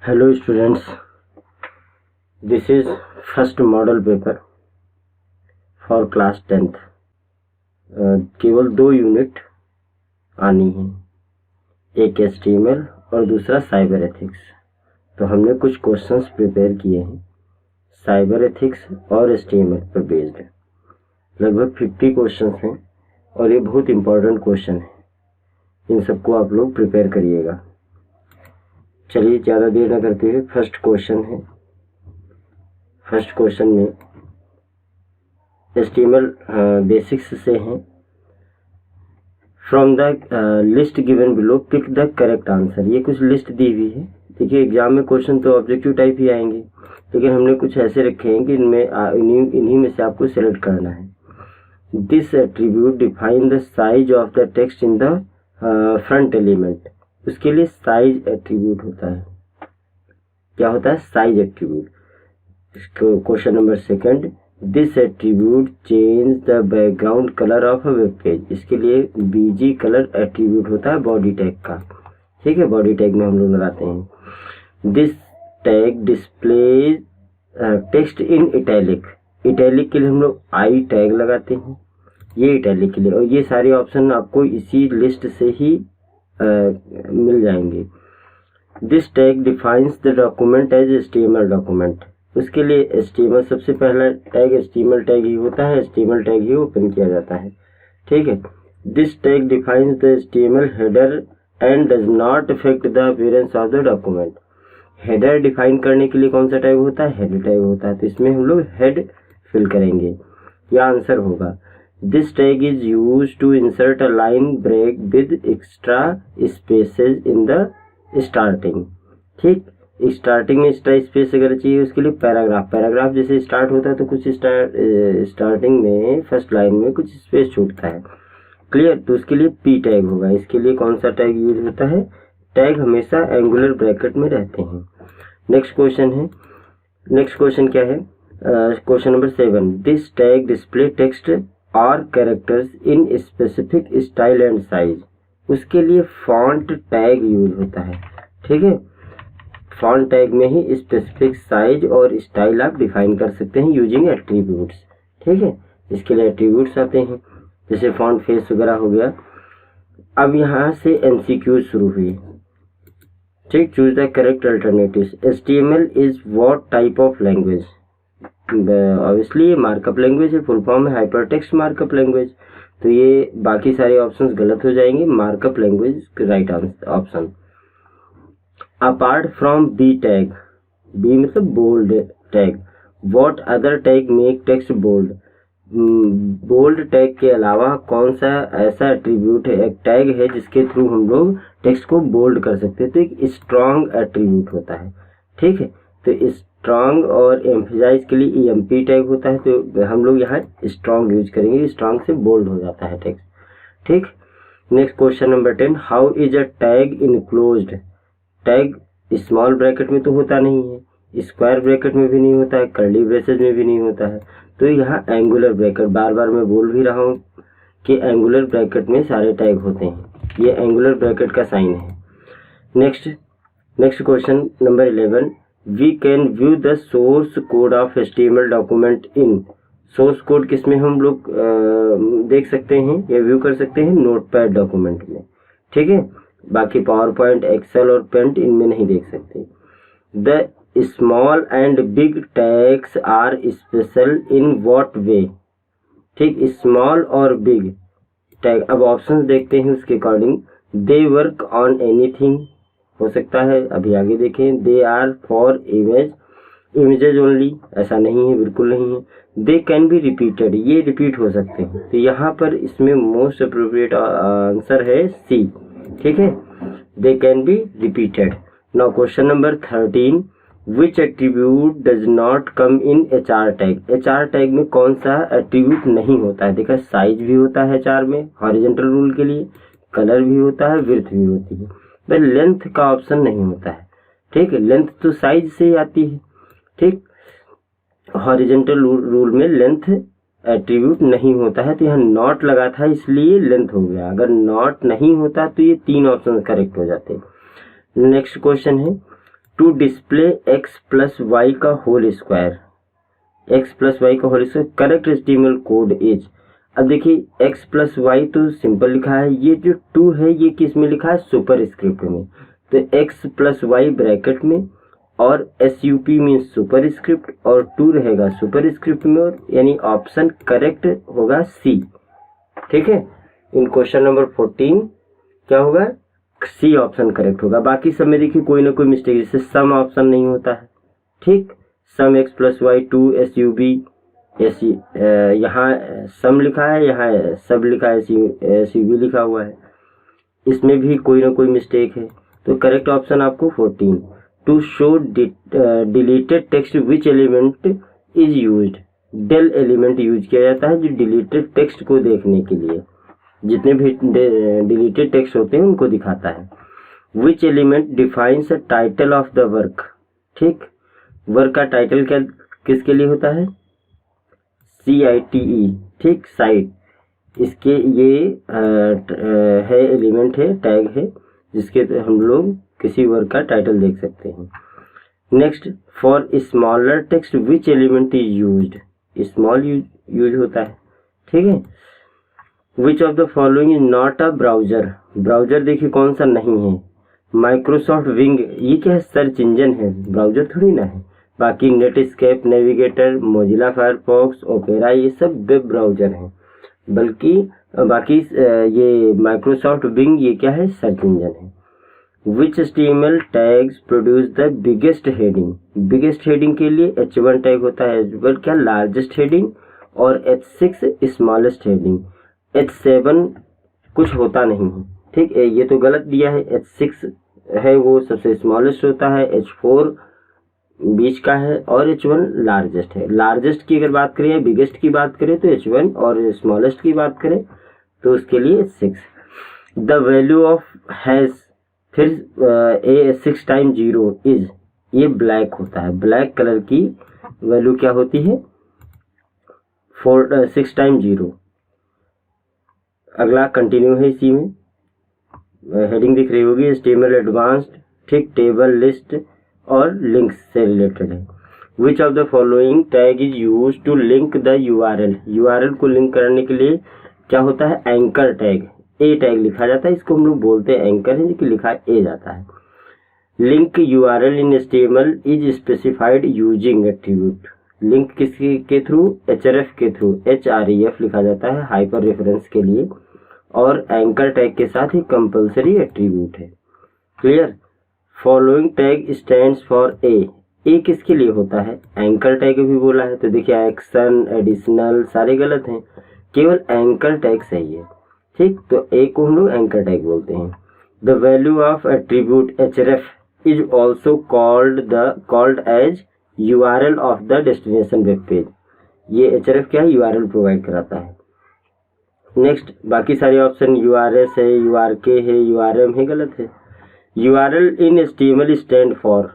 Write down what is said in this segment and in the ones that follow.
Hello students, this is first model paper for class 10th। केवल 2 unit आनी है, एक HTML और दूसरा साइबर एथिक्स। तो हमने कुछ क्वेश्चंस प्रिपेयर किए हैं साइबर एथिक्स और HTML पर बेस्ड। लगभग 50 क्वेश्चंस हैं और ये बहुत इम्पोर्टेंट क्वेश्चन है, इन सबको आप लोग प्रिपेयर करिएगा। चलिए ज़्यादा देर न करते हुए फर्स्ट क्वेश्चन है। फर्स्ट क्वेश्चन में HTML बेसिक्स से हैं। From the list given below pick the correct answer. ये कुछ लिस्ट दी हुई है। देखिए एग्जाम में क्वेश्चन तो ऑब्जेक्टिव टाइप ही आएंगे, लेकिन हमने कुछ ऐसे रखे हैं कि इन्हीं में से आपको सेलेक्ट करना है। This attribute define the size of the text in the front element. उसके लिए साइज एट्रीब्यूट होता है। क्या होता है? Size attribute. Question number second, this attribute change the background colour of a web page. इसके लिए BG कलर एट्रीब्यूट होता है बॉडी टैग का। ठीक है, बॉडी टैग में हम लोग लगाते हैं। This tag displays text in italic. Italic के लिए हम लोग I टैग लगाते हैं, ये इटैलिक के लिए। और ये सारे ऑप्शन आपको इसी लिस्ट से ही मिल जाएंगे। This tag defines the document as HTML document. उसके लिए HTML सबसे पहला टैग HTML टैग ही होता है, HTML टैग ही ओपन किया जाता है। ठीक है। This tag defines the HTML header and does not affect the appearance of the document. Header define करने के लिए कौन सा टैग होता है? हेड टैग होता है। तो इसमें हम लोग हेड फिल करेंगे, यह आंसर होगा। This tag is used to insert a line break with extra spaces in the starting। ठीक, स्टार्टिंग में एक्स्ट्रा स्पेस अगर चाहिए उसके लिए पैराग्राफ जैसे स्टार्ट होता है तो कुछ स्टार्टिंग में फर्स्ट लाइन में कुछ स्पेस छूटता है। क्लियर? तो उसके लिए P टैग होगा। इसके लिए कौन सा टैग यूज होता है? टैग हमेशा एंगुलर ब्रैकेट में रहते हैं। नेक्स्ट क्वेश्चन है। नेक्स्ट क्वेश्चन क्या है? Question number 7, this tag display text और characters in specific style and size. उसके लिए फॉन्ट टैग यूज होता है। ठीक है, फॉन्ट टैग में ही स्पेसिफिक साइज और स्टाइल आप डिफाइन कर सकते हैं यूजिंग एट्रीब्यूट्स। ठीक है, इसके लिए एट्रीब्यूट्स आते हैं, जैसे फॉन्ट फेस वगैरह हो गया। अब यहाँ से MCQ शुरू हुई। ठीक, choose the correct alternatives. HTML is what type of language? Obviously ये मार्कअप लैंग्वेज है, फुल फॉर्म है हाइपर टेक्स्ट मार्कअप लैंग्वेज। तो ये बाकी सारे ऑप्शंस गलत हो जाएंगे, markup language right option. Apart from B tag, B मतलब bold tag, what other tag make text bold? Bold tag के अलावा कौन सा ऐसा एट्रीब्यूट है, एक टैग है जिसके थ्रू हम लोग टेक्स्ट को बोल्ड कर सकते हैं? तो एक स्ट्रॉन्ग एट्रीब्यूट होता है। ठीक है, तो स्ट्रॉन्ग और एम्फेसाइज के लिए EMP टैग होता है। तो हम लोग यहाँ स्ट्रॉन्ग यूज करेंगे, स्ट्रॉन्ग से बोल्ड हो जाता है टेक्स्ट। ठीक, next question number 10, how is a tag enclosed? Tag small bracket में तो होता नहीं है, स्क्वायर ब्रैकेट में भी नहीं होता है, कर्ली ब्रेसेस में भी नहीं होता है। तो यहाँ एंगुलर ब्रैकेट, बार बार मैं बोल भी रहा हूँ कि एंगुलर ब्रैकेट में सारे टैग होते हैं। ये एंगुलर ब्रैकेट का साइन है। Next question number 11, we can view the source code of HTML document in. Source code किसमें हम लोग देख सकते हैं या व्यू कर सकते हैं? नोटपैड डॉक्यूमेंट में। ठीक है, बाकी पावर पॉइंट, एक्सेल और पेंट इनमें नहीं देख सकते। The small and big tags are special in what way? ठीक, स्मॉल और बिग टैग, अब ऑप्शंस देखते हैं उसके according. They work on anything हो सकता है, अभी आगे देखें। They are for images only, ऐसा नहीं है, बिल्कुल नहीं है। दे कैन बी रिपीटेड, ये रिपीट हो सकते हैं। तो यहाँ पर इसमें मोस्ट अप्रोप्रिएट आंसर है C। ठीक है, they can be repeated. Now question number 13, which attribute does not come in HR tag? HR tag में कौन सा एट्रीब्यूट नहीं होता है? देखा, साइज भी होता है HR में हॉरिजॉन्टल रूल के लिए, कलर भी होता है, विड्थ भी होती है, पर लेंथ का ऑप्शन नहीं होता है। ठीक है, लेंथ तो साइज से ही आती है। ठीक, हॉरिजॉन्टल रूल में लेंथ एट्रीब्यूट नहीं होता है, तो यहाँ नॉट लगा था इसलिए लेंथ हो गया। अगर नॉट नहीं होता तो ये 3 ऑप्शन करेक्ट हो जाते। नेक्स्ट क्वेश्चन है to display X plus Y का whole square, X plus Y का whole square correct HTML code is. अब देखिए एक्स प्लस वाई तो सिंपल लिखा है, ये जो 2 है ये किस में लिखा है, सुपर स्क्रिप्ट में। तो एक्स प्लस वाई ब्रैकेट में और SUP मीन्स सुपर स्क्रिप्ट और 2 रहेगा सुपर स्क्रिप्ट में, और यानी ऑप्शन करेक्ट होगा C। ठीक है, इन क्वेश्चन नंबर 14 क्या होगा, C ऑप्शन करेक्ट होगा। बाकी सब में देखिए कोई ना कोई मिस्टेक, जैसे सम ऑप्शन नहीं होता है। ठीक, सम एक्स प्लस वाई 2 SUB, यहाँ सम लिखा है, यहाँ सब लिखा है, SUB लिखा हुआ है, इसमें भी कोई ना कोई मिस्टेक है। तो करेक्ट ऑप्शन आपको 14। To show deleted text which element is used, del element use किया जाता है जो डिलीटेड टेक्स्ट को देखने के लिए, जितने भी डिलीटेड टेक्स्ट होते हैं उनको दिखाता है। Which element defines the title of the work. ठीक, वर्क का टाइटल क्या किसके लिए होता है, CITE। ठीक, साइट, इसके ये है एलिमेंट है, टैग है, जिसके हम लोग किसी वर्क का टाइटल देख सकते हैं। Next, for smaller text which element is used, small use होता है। ठीक है, which of the following is not a browser, browser देखिए कौन सा नहीं है, माइक्रोसॉफ्ट विंग, ये क्या है, सर्च इंजन है, ब्राउजर थोड़ी ना है। बाकी Netscape, navigator, Mozilla Firefox, opera, ये सब वेब ब्राउजर हैं। बल्कि बाकी ये माइक्रोसॉफ्ट विंग ये क्या है, सर्च इंजन है। विच HTML tags produce the biggest heading, biggest heading के लिए H1 टैग होता है, H1 क्या लार्जेस्ट हेडिंग, और H6 स्मॉलेस्ट हेडिंग, H7 कुछ होता नहीं है। ठीक है, ये तो गलत दिया है, H6 है वो सबसे स्मॉलेस्ट होता है, H4 बीच का है, और H1 लार्जेस्ट है। लार्जेस्ट की अगर बात करें, बिगेस्ट की बात करें तो H1, और स्मॉलेस्ट की बात करें तो उसके लिए H6। The value of has, फिर A6 टाइम 0 इज, ये ब्लैक होता है, ब्लैक कलर की वैल्यू क्या होती है, 6 टाइम 0। अगला कंटिन्यू है, इसी में हेडिंग दिख रही होगी, HTML एडवांस्ड। ठीक, टेबल, लिस्ट और लिंक्स से रिलेटेड है। Which of the following tag is use to link the URL, URL को लिंक करने के लिए क्या होता है, एंकर टैग, A टैग लिखा जाता है, इसको हम लोग बोलते हैं एंकर है, जो लिखा A जाता है। Link URL in HTML is specified using attribute, link किसके के थ्रू, href के थ्रू, href लिखा जाता है हाइपर रेफरेंस के लिए, और एंकर टैग के साथ ही कंपलसरी एट्रीब्यूट है। Clear. Following tag stands for a किसके लिए होता है, एंकर टैग भी बोला है, तो देखिए एक्शन, एडिशनल सारे गलत हैं, केवल एंकर टैग सही है। ठीक, तो ए को हम लोग एंकर टैग बोलते हैं। The value of attribute href is also called as URL of the destination web page, ये href क्या है, URL प्रोवाइड कराता है। नेक्स्ट, बाकी सारे ऑप्शन URS है, URK है, URM है, गलत है। URL in HTML stand for,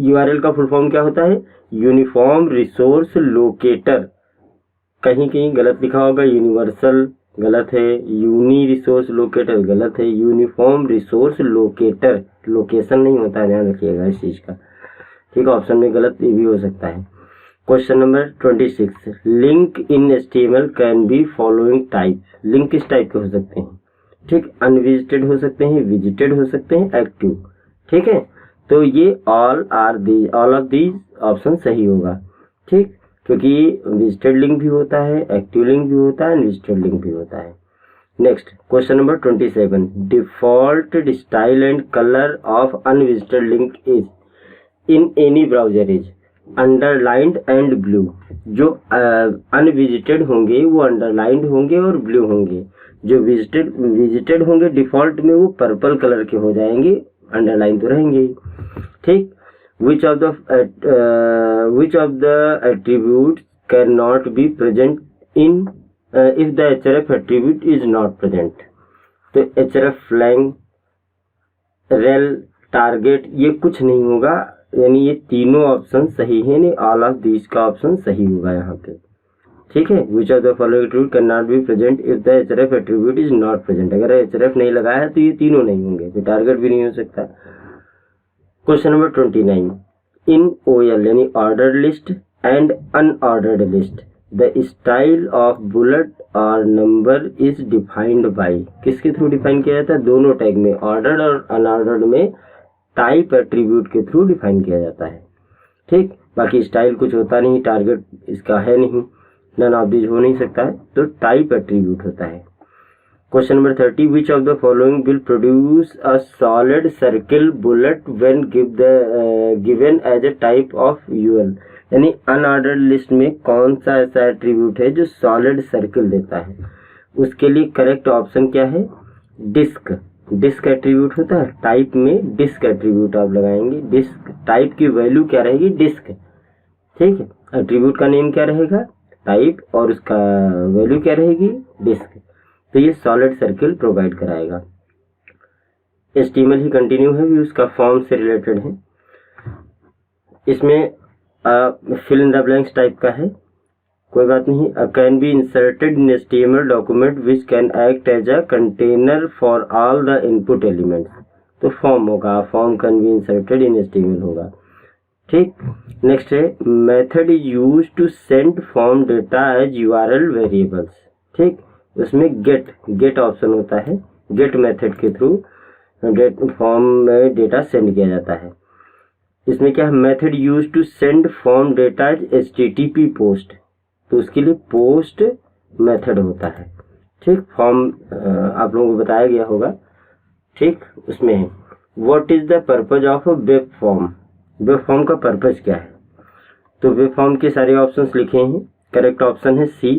URL का फुल फॉर्म क्या होता है, यूनिफॉर्म रिसोर्स लोकेटर, कहीं कहीं गलत लिखा होगा, यूनिवर्सल गलत है, यूनी रिसोर्स लोकेटर गलत है, यूनिफॉर्म रिसोर्स लोकेटर, लोकेशन नहीं होता है, ध्यान रखिएगा इस चीज का। ठीक, ऑप्शन में गलत ये भी हो सकता है। Question number 26, link in HTML can be following type, link किस टाइप के हो सकते हैं, ठीक, अनविजिटेड हो सकते हैं, विजिटेड हो सकते हैं, एक्टिव। ठीक है, तो ये ऑल ऑफ दीज ऑप्शन सही होगा। ठीक, क्योंकि विजिटेड लिंक भी होता है, एक्टिव लिंक भी होता है, अनविजिटेड लिंक भी होता है। Next, question number 27, default style and colour of unvisited link is in any browser is underlined and blue, जो अनविजिटेड होंगे वो अंडरलाइंड होंगे और ब्लू होंगे, जो विजिटेड होंगे डिफॉल्ट में वो पर्पल कलर के हो जाएंगे, अंडरलाइन तो रहेंगे। ठीक, which of the attributes cannot be present in if the href attribute is not present, तो href, lang, rel, target ये कुछ नहीं होगा, यानी ये तीनों ऑप्शन सही है, नहीं ऑल ऑफ दीज का ऑप्शन सही होगा यहाँ पे। ठीक है, which of the following attribute can not be present if the href attribute is not present, अगर href नहीं लगाया है तो ये तीनों नहीं होंगे, फिर टारगेट भी नहीं हो सकता। क्वेश्चन नंबर 29, इन OL यानी order list and unordered list the style of bullet और नंबर इज डिफाइंड बाय, किसके थ्रू डिफाइन किया जाता है? दोनों टैग में, ऑर्डर्ड और अनऑर्डर्ड में टाइप एट्रीब्यूट के थ्रू डिफाइन किया जाता है। ठीक, बाकी स्टाइल कुछ होता नहीं, टारगेट इसका है नहीं, नन ऑफ दिस हो नहीं सकता है, तो टाइप एट्रीब्यूट होता है। Question number 30, which of the following will produce a solid circle bullet when given as a type of UL, यानी अनऑर्डर्ड लिस्ट में कौन सा ऐसा एट्रीब्यूट है जो सॉलिड सर्किल देता है? उसके लिए करेक्ट ऑप्शन क्या है? डिस्क। डिस्क एट्रीब्यूट होता है, टाइप में डिस्क एट्रीब्यूट आप लगाएंगे। डिस्क टाइप की वैल्यू क्या रहेगी? डिस्क। ठीक है, एट्रीब्यूट का नेम क्या रहेगा? टाइप, और उसका वैल्यू क्या रहेगी? डिस्क। तो ये सॉलिड सर्किल प्रोवाइड कराएगा। HTML ही कंटिन्यू है, भी उसका फॉर्म से रिलेटेड है। इसमें fill in the blanks type का है, कोई बात नहीं। Can be inserted in HTML document which can act as a container for all the input elements, तो फॉर्म होगा, form can be inserted in HTML होगा। ठीक, नेक्स्ट है method is use to send form data as URL variables. ठीक, उसमें get option होता है, get method के थ्रू फॉर्म में डेटा सेंड किया जाता है। इसमें क्या है? Method use to send form data as HTTP post, तो उसके लिए पोस्ट मेथड होता है। ठीक, फॉर्म आप लोगों को बताया गया होगा। ठीक, उसमें है what is the purpose of a web form, web form का पर्पज क्या है? तो वेब फॉर्म के सारे ऑप्शंस लिखे हैं, करेक्ट ऑप्शन है C,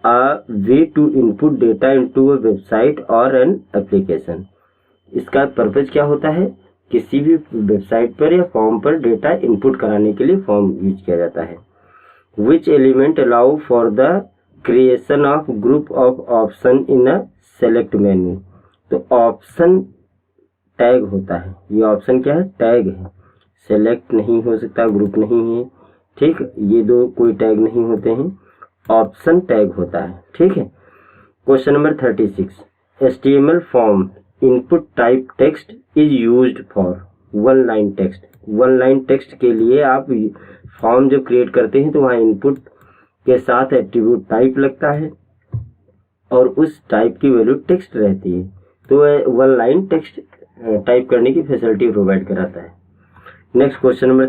a way to input data into a website और एन एप्लीकेशन। इसका पर्पज क्या होता है? किसी भी वेबसाइट पर या फॉर्म पर डेटा इनपुट कराने के लिए फॉर्म यूज किया जाता है। Which element allow for the creation of group of option in a select menu, तो ऑप्शन टैग होता है। ये ऑप्शन क्या है? टैग है, सेलेक्ट नहीं हो सकता, ग्रुप नहीं है। ठीक, ये दो कोई टैग नहीं होते हैं, ऑप्शन टैग होता है। ठीक है, question number 36, HTML form input type text is used for one line text. One line text के लिए आप फॉर्म जब क्रिएट करते हैं तो वहाँ इनपुट के साथ एट्रीब्यूट टाइप लगता है और उस टाइप की वैल्यू टेक्स्ट रहती है, तो वन लाइन टेक्स्ट टाइप करने की फैसिलिटी प्रोवाइड कराता है। Next question number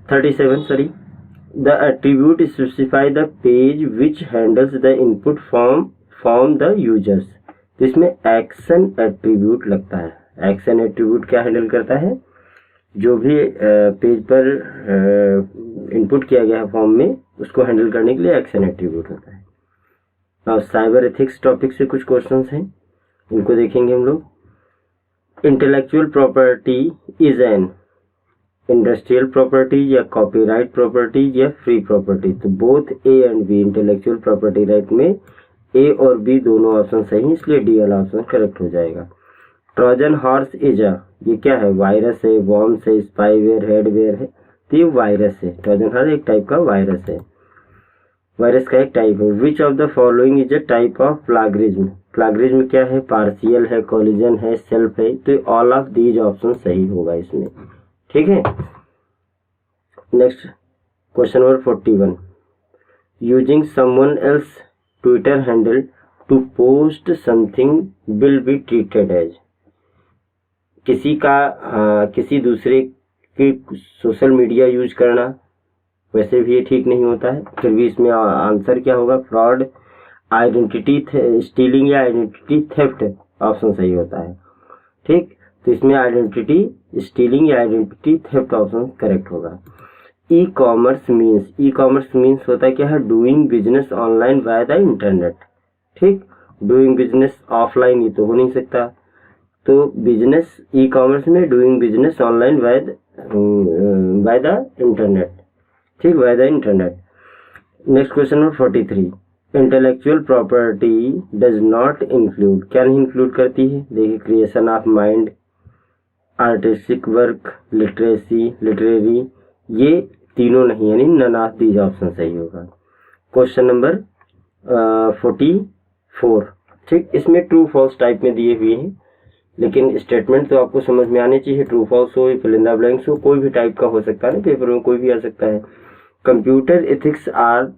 37 sorry, the attribute specify the page which handles the input form the users, तो इसमें एक्शन एट्रीब्यूट लगता है। एक्शन एट्रीब्यूट क्या हैंडल करता है? जो भी पेज पर इनपुट किया गया है फॉर्म में, उसको हैंडल करने के लिए एक्शन एट्रीब्यूट होता है। अब साइबर एथिक्स टॉपिक से कुछ क्वेश्चंस हैं, इनको देखेंगे हम लोग। Intellectual property is an industrial property या कॉपीराइट प्रॉपर्टी या फ्री प्रॉपर्टी, तो both A and B intellectual property right में A और B दोनों ऑप्शन सही, इसलिए D वाला ऑप्शन करेक्ट हो जाएगा। ट्रोजन हॉर्स इज अ, ये क्या है? वायरस है, वॉर्म्स है, स्पाईवेयर, हेडवेयर है, तो ये वायरस है। ट्रोजन हॉर्स एक टाइप का वायरस है, वायरस का एक टाइप है। Which of the following is a type of plagiarism, plagiarism क्या है? पार्शियल है, कोलिजन है, सेल्फ है, तो ऑल ऑफ दीज ऑप्शन सही होगा इसमें। ठीक है, next question number 41, using someone else Twitter handle to post something will be treated as, किसी दूसरे की सोशल मीडिया यूज करना, वैसे भी ये ठीक नहीं होता है, फिर भी इसमें आंसर क्या होगा? फ्रॉड, आइडेंटिटी स्टीलिंग या आइडेंटिटी थेफ्ट ऑप्शन सही होता है। ठीक, तो इसमें आइडेंटिटी स्टीलिंग या आइडेंटिटी थेफ्ट ऑप्शन करेक्ट होगा। ई कॉमर्स मीन्स होता है क्या है? Doing business online via the internet. ठीक, डूइंग बिजनेस ऑफलाइन ये तो हो नहीं सकता, तो बिजनेस ई कॉमर्स में doing business online via the internet. ठीक, via the internet. Next question number 43, intellectual property does not include, क्या नहीं इंक्लूड करती है? देखिए, creation of mind, artistic work, literary, ये तीनों नहीं, यानी नन ऑफ दीज ऑप्शन सही होगा। क्वेश्चन नंबर 44, ठीक, इसमें ट्रू फॉल्स टाइप में दिए हुए हैं, लेकिन स्टेटमेंट तो आपको समझ में आने चाहिए, ट्रू फॉल्स हो, फिल इन द ब्लैंक्स हो, कोई भी टाइप का हो सकता है ना, पेपर में कोई भी आ सकता है। Computer ethics are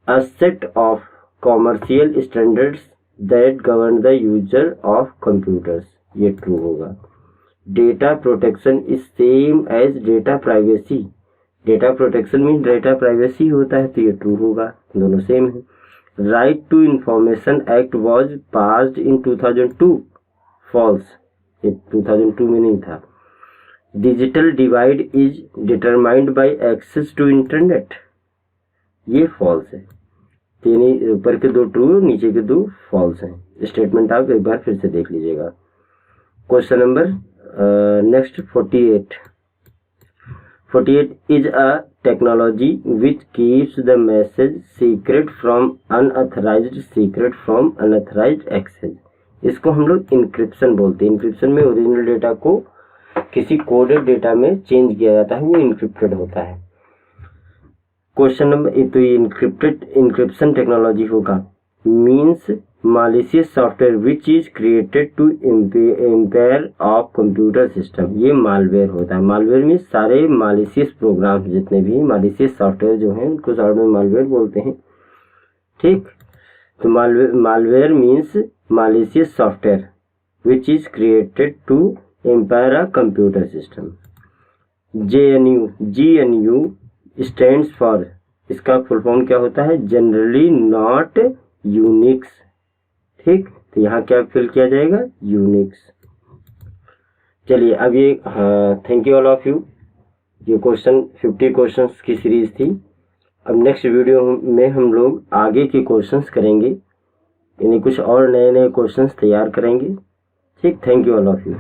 a set of commercial standards that govern the user of computers, ये ट्रू होगा। Data protection is same as data privacy, data protection mean data privacy होता है, तो ये ट्रू होगा, दोनों सेम है। Right to information act was passed in 2002, false, ये 2002 में नहीं था। Digital divide is determined by access to internet, ये फॉल्स है। यानी ऊपर के दो ट्रू, नीचे के दो फॉल्स हैं। स्टेटमेंट आप एक बार फिर से देख लीजिएगा। Question number next 48 is a technology which keeps the message secret from unauthorized, secret from unauthorized access. इसको हम लोग इंक्रिप्शन बोलते हैं। इंक्रिप्शन में ओरिजिनल डेटा को किसी कोडेड डेटा में चेंज किया जाता है, वो इंक्रिप्टेड होता है। क्वेश्चन नंबर, तो ये इंक्रिप्शन टेक्नोलॉजी होगा। Means malicious software which is created to impair of computer system, ये मालवेयर होता है। मालवेयर में सारे मालिशियस प्रोग्राम, जितने भी मालिशियस सॉफ्टवेयर जो हैं उनको शॉर्ट में मालवेयर बोलते हैं, ठीक। तो malware means malicious software which is created to impair a computer system। GNU stands for, इसका फुल फॉर्म क्या होता है? जनरली नॉट यूनिक्स, ठीक। तो यहाँ क्या फिल किया जाएगा? यूनिक्स। चलिए अब ये, thank you all of you. ये 50 क्वेश्चंस की सीरीज थी। अब नेक्स्ट वीडियो में हम लोग आगे के क्वेश्चंस करेंगे, यानी कुछ और नए क्वेश्चंस तैयार करेंगे, ठीक। Thank you all of you.